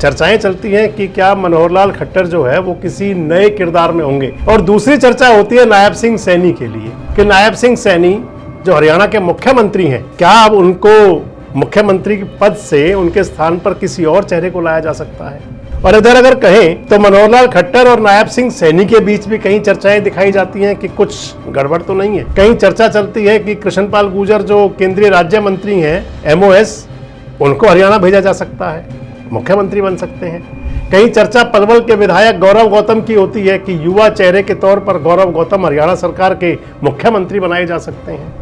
चर्चाएं चलती हैं कि क्या मनोहर लाल खट्टर जो है वो किसी नए किरदार में होंगे। और दूसरी चर्चा होती है नायब सिंह सैनी के लिए कि नायब सिंह सैनी जो हरियाणा के मुख्यमंत्री हैं, क्या अब उनको मुख्यमंत्री पद से उनके स्थान पर किसी और चेहरे को लाया जा सकता है। और इधर अगर कहें तो मनोहर लाल खट्टर और नायब सिंह सैनी के बीच भी कई चर्चाएं दिखाई जाती हैं कि कुछ गड़बड़ तो नहीं है। कहीं चर्चा चलती है कि कृष्णपाल गुर्जर जो केंद्रीय राज्य मंत्री हैं MOS, उनको हरियाणा भेजा जा सकता है, मुख्यमंत्री बन सकते हैं। कहीं चर्चा पलवल के विधायक गौरव गौतम की होती है कि युवा चेहरे के तौर पर गौरव गौतम हरियाणा सरकार के मुख्यमंत्री बनाए जा सकते हैं।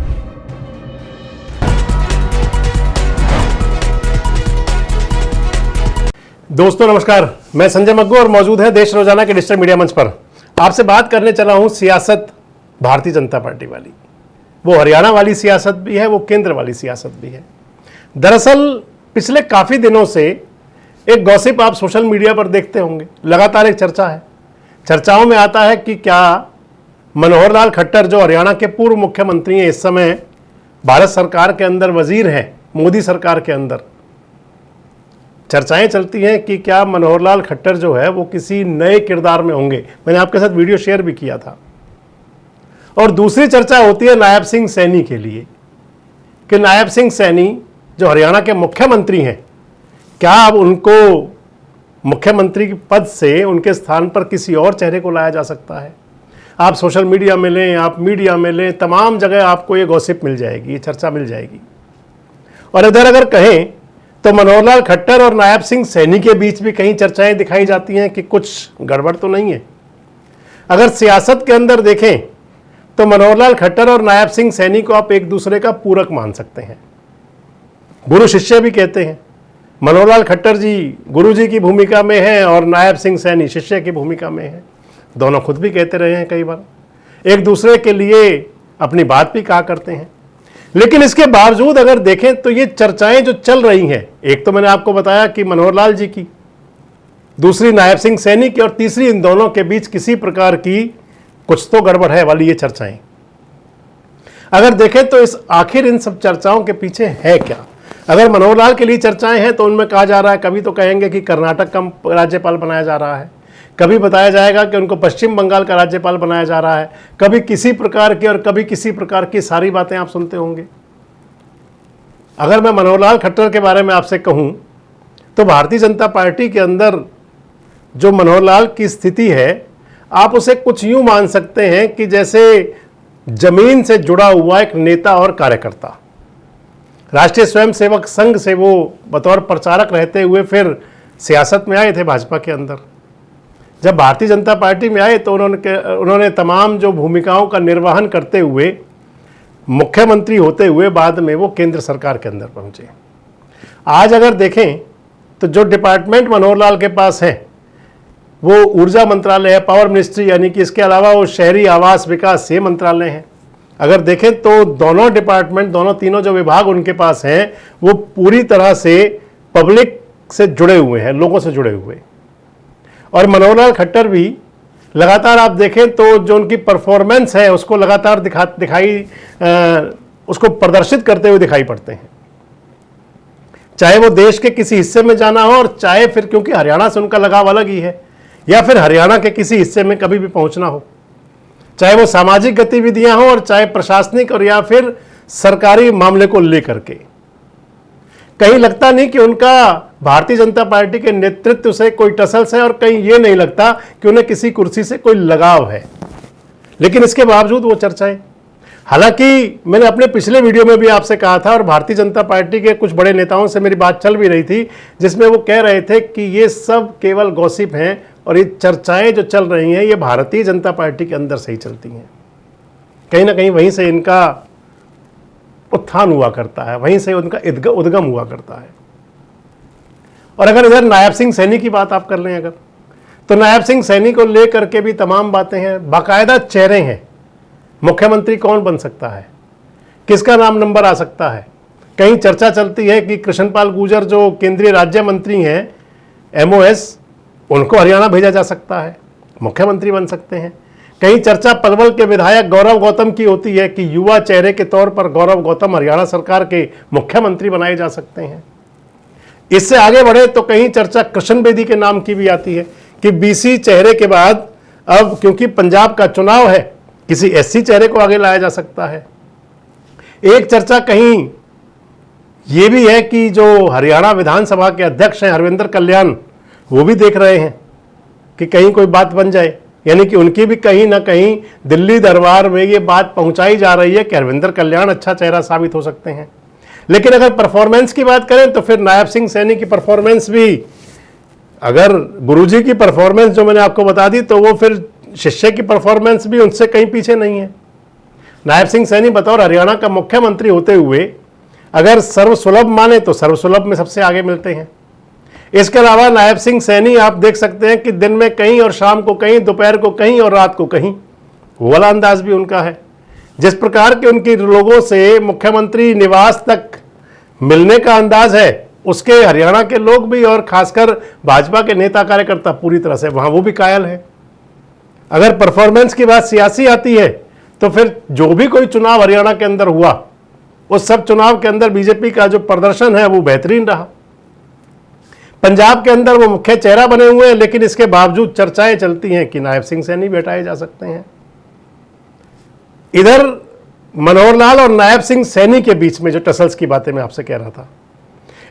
दोस्तों नमस्कार, मैं संजय मग्गू और मौजूद है देश रोजाना के डिजिटल मीडिया मंच पर। आपसे बात करने चला हूं सियासत भारतीय जनता पार्टी वाली। वो हरियाणा वाली सियासत भी है, वो केंद्र वाली सियासत भी है। दरअसल पिछले काफी दिनों से एक गॉसिप आप सोशल मीडिया पर देखते होंगे, लगातार एक चर्चा है। चर्चाओं में आता है कि क्या मनोहर लाल खट्टर जो हरियाणा के पूर्व मुख्यमंत्री हैं, इस समय भारत सरकार के अंदर वजीर हैं, मोदी सरकार के अंदर, चर्चाएं चलती हैं कि क्या मनोहर लाल खट्टर जो है वो किसी नए किरदार में होंगे। मैंने आपके साथ वीडियो शेयर भी किया था। और दूसरी चर्चा होती है नायब सिंह सैनी के लिए कि नायब सिंह सैनी जो हरियाणा के मुख्यमंत्री हैं, क्या अब उनको मुख्यमंत्री पद से उनके स्थान पर किसी और चेहरे को लाया जा सकता है। आप सोशल मीडिया में लें, आप मीडिया में लें, तमाम जगह आपको ये गॉसिप मिल जाएगी, ये चर्चा मिल जाएगी। और इधर अगर कहें तो मनोहर लाल खट्टर और नायब सिंह सैनी के बीच भी कई चर्चाएं दिखाई जाती हैं कि कुछ गड़बड़ तो नहीं है। अगर सियासत के अंदर देखें तो मनोहर लाल खट्टर और नायब सिंह सैनी को आप एक दूसरे का पूरक मान सकते हैं, गुरु शिष्य भी कहते हैं। मनोहर लाल खट्टर जी गुरु जी की भूमिका में हैं और नायब सिंह सैनी शिष्य की भूमिका में हैं। दोनों खुद भी कहते रहे हैं, कई बार एक दूसरे के लिए अपनी बात भी कहा करते हैं। लेकिन इसके बावजूद अगर देखें तो ये चर्चाएं जो चल रही हैं, एक तो मैंने आपको बताया कि मनोहर लाल जी की, दूसरी नायब सिंह सैनी की, और तीसरी इन दोनों के बीच किसी प्रकार की कुछ तो गड़बड़ है वाली ये चर्चाएं। अगर देखें तो इस आखिर इन सब चर्चाओं के पीछे है क्या। अगर मनोहर लाल के लिए चर्चाएं हैं तो उनमें कहा जा रहा है, कभी तो कहेंगे कि कर्नाटक का राज्यपाल बनाया जा रहा है, कभी बताया जाएगा कि उनको पश्चिम बंगाल का राज्यपाल बनाया जा रहा है, कभी किसी प्रकार की और कभी किसी प्रकार की सारी बातें आप सुनते होंगे। अगर मैं मनोहर लाल खट्टर के बारे में आपसे कहूं तो भारतीय जनता पार्टी के अंदर जो मनोहर लाल की स्थिति है, आप उसे कुछ यूं मान सकते हैं कि जैसे जमीन से जुड़ा हुआ एक नेता और कार्यकर्ता। राष्ट्रीय स्वयंसेवक संघ से वो बतौर प्रचारक रहते हुए फिर सियासत में आए थे भाजपा के अंदर। जब भारतीय जनता पार्टी में आए तो उन्होंने तमाम जो भूमिकाओं का निर्वहन करते हुए मुख्यमंत्री होते हुए बाद में वो केंद्र सरकार के अंदर पहुंचे। आज अगर देखें तो जो डिपार्टमेंट मनोहर लाल के पास है वो ऊर्जा मंत्रालय है, पावर मिनिस्ट्री, यानी कि इसके अलावा वो शहरी आवास विकास ये मंत्रालय है। अगर देखें तो दोनों डिपार्टमेंट, दोनों तीनों जो विभाग उनके पास हैं वो पूरी तरह से पब्लिक से जुड़े हुए हैं, लोगों से जुड़े हुए। और मनोहर लाल खट्टर भी लगातार आप देखें तो जो उनकी परफॉर्मेंस है उसको लगातार उसको प्रदर्शित करते हुए दिखाई पड़ते हैं, चाहे वो देश के किसी हिस्से में जाना हो और चाहे फिर, क्योंकि हरियाणा से उनका लगाव अलग ही है, या फिर हरियाणा के किसी हिस्से में कभी भी पहुंचना हो, चाहे वो सामाजिक गतिविधियां हो और चाहे प्रशासनिक और या फिर सरकारी मामले को लेकर के। कहीं लगता नहीं कि उनका भारतीय जनता पार्टी के नेतृत्व से कोई टसल्स है और कहीं ये नहीं लगता कि उन्हें किसी कुर्सी से कोई लगाव है। लेकिन इसके बावजूद वो चर्चाएं, हालांकि मैंने अपने पिछले वीडियो में भी आपसे कहा था और भारतीय जनता पार्टी के कुछ बड़े नेताओं से मेरी बात चल भी रही थी, जिसमें वो कह रहे थे कि ये सब केवल गॉसिप हैं और ये चर्चाएं जो चल रही हैं ये भारतीय जनता पार्टी के अंदर से ही चलती हैं। कहीं ना कहीं वहीं से इनका उत्थान हुआ करता है, वहीं से उनका उद्गम हुआ करता है। और अगर इधर नायब सिंह सैनी की बात आप कर लें अगर, तो नायब सिंह सैनी को लेकर के भी तमाम बातें हैं, बाकायदा चेहरे हैं। मुख्यमंत्री कौन बन सकता है, किसका नाम नंबर आ सकता है। कहीं चर्चा चलती है कि कृष्णपाल गुर्जर जो केंद्रीय राज्य मंत्री हैं MOS, उनको हरियाणा भेजा जा सकता है, मुख्यमंत्री बन सकते हैं। कहीं चर्चा पलवल के विधायक गौरव गौतम की होती है कि युवा चेहरे के तौर पर गौरव गौतम हरियाणा सरकार के मुख्यमंत्री बनाए जा सकते हैं। इससे आगे बढ़े तो कहीं चर्चा कृष्ण बेदी के नाम की भी आती है कि बीसी चेहरे के बाद अब क्योंकि पंजाब का चुनाव है, किसी एससी चेहरे को आगे लाया जा सकता है। एक चर्चा कहीं यह भी है कि जो हरियाणा विधानसभा के अध्यक्ष हैं हरविंदर कल्याण, वो भी देख रहे हैं कि कहीं कोई बात बन जाए, यानी कि उनकी भी कहीं ना कहीं दिल्ली दरबार में ये बात पहुंचाई जा रही है कि हरविंदर कल्याण अच्छा चेहरा साबित हो सकते हैं। लेकिन अगर परफॉर्मेंस की बात करें तो फिर नायब सिंह सैनी की परफॉर्मेंस भी, अगर गुरुजी की परफॉर्मेंस जो मैंने आपको बता दी, तो वो फिर शिष्य की परफॉर्मेंस भी उनसे कहीं पीछे नहीं है। नायब सिंह सैनी बतौर हरियाणा का मुख्यमंत्री होते हुए अगर सर्वसुलभ माने तो सर्वसुलभ में सबसे आगे मिलते हैं। इसके अलावा नायब सिंह सैनी आप देख सकते हैं कि दिन में कहीं और शाम को कहीं, दोपहर को कहीं और रात को कहीं, वो वाला अंदाज भी उनका है। जिस प्रकार के उनकी लोगों से मुख्यमंत्री निवास तक मिलने का अंदाज है, उसके हरियाणा के लोग भी और खासकर भाजपा के नेता कार्यकर्ता पूरी तरह से वहां वो भी कायल है। अगर परफॉर्मेंस की बात सियासी आती है तो फिर जो भी कोई चुनाव हरियाणा के अंदर हुआ, उस सब चुनाव के अंदर बीजेपी का जो प्रदर्शन है वो बेहतरीन रहा। पंजाब के अंदर वो मुख्य चेहरा बने हुए हैं, लेकिन इसके बावजूद चर्चाएं चलती हैं कि नायब सिंह सैनी भी हटाए जा सकते हैं। इधर मनोहर लाल और नायब सिंह सैनी के बीच में जो टसल्स की बातें मैं आपसे कह रहा था,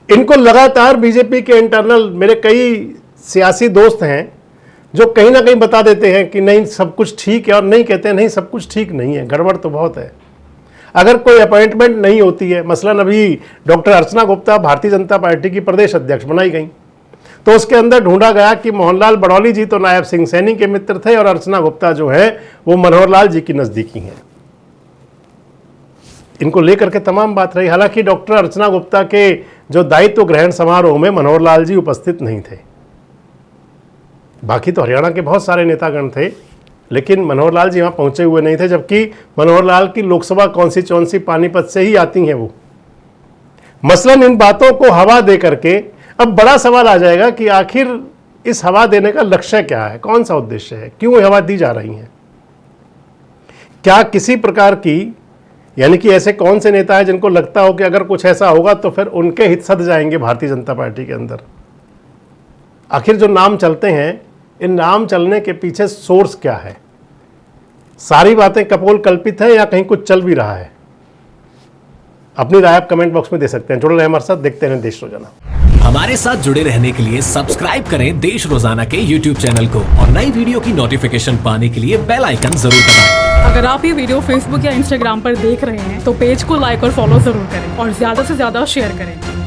इनको लगातार बीजेपी के इंटरनल, मेरे कई सियासी दोस्त हैं जो कहीं ना कहीं बता देते हैं कि नहीं सब कुछ ठीक है, और नहीं कहते हैं नहीं सब कुछ ठीक नहीं है, गड़बड़ तो बहुत है। अगर कोई अपॉइंटमेंट नहीं होती है, मसलन अभी डॉक्टर अर्चना गुप्ता भारतीय जनता पार्टी की प्रदेश अध्यक्ष बनाई गई, तो उसके अंदर ढूंढा गया कि मोहनलाल बड़ौली जी तो नायब सिंह सैनी के मित्र थे और अर्चना गुप्ता जो है वो मनोहर लाल जी की नजदीकी हैं। इनको लेकर के तमाम बात रही। हालांकि डॉक्टर अर्चना गुप्ता के जो दायित्व ग्रहण समारोह में मनोहर लाल जी उपस्थित नहीं थे, बाकी तो हरियाणा के बहुत सारे नेतागण थे, लेकिन मनोहर लाल जी वहां पहुंचे हुए नहीं थे, जबकि मनोहर लाल की लोकसभा कॉन्स्टिट्यूएंसी पानीपत से ही आती हैं वो। मसलन इन बातों को हवा दे करके अब बड़ा सवाल आ जाएगा कि आखिर इस हवा देने का लक्ष्य क्या है, कौन सा उद्देश्य है, क्यों ये हवा दी जा रही है। क्या किसी प्रकार की, यानी कि ऐसे कौन से नेता हैं जिनको लगता हो कि अगर कुछ ऐसा होगा तो फिर उनके हित सध जाएंगे भारतीय जनता पार्टी के अंदर। आखिर जो नाम चलते हैं, इन नाम चलने के पीछे सोर्स क्या है, सारी बातें कपोल कल्पित है या कहीं कुछ चल भी रहा है। अपनी राय आप कमेंट बॉक्स में दे सकते हैं। जुड़े रहे हमारे साथ, देखते रहें देश रोजाना। हमारे साथ जुड़े रहने के लिए सब्सक्राइब करें देश रोजाना के YouTube चैनल को और नई वीडियो की नोटिफिकेशन पाने के लिए बेल आइकन जरूर दबाएं। अगर आप ये वीडियो Facebook या Instagram पर देख रहे हैं तो पेज को लाइक और फॉलो जरूर करें और ज्यादा से ज्यादा शेयर करें।